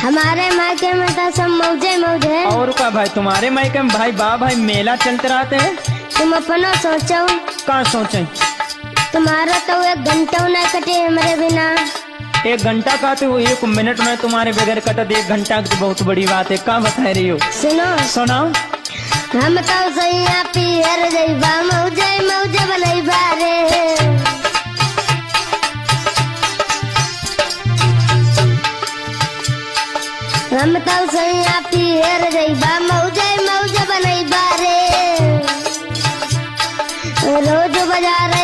हमारे मायके में तो सब मौजे मौजे। और का भाई तुम्हारे मायके में भाई बा भाई मेला चलते रहते हैं। तुम अपना सोचो। कहाँ सोचे? तुम्हारा तो 1 घंटा न कटे हमारे बिना। 1 घंटा का तो 1 मिनट में तुम्हारे बगैर कटा 1 घंटा की बहुत बड़ी बात है। क्या बता रही हो? सुनो सुनाओ। हम तो सैया पियर जइबा मौजे मौजे बनैबा रे। हम तो सैया पियर जइबा मौजे मौजे बनैबा रे। रोज बाजार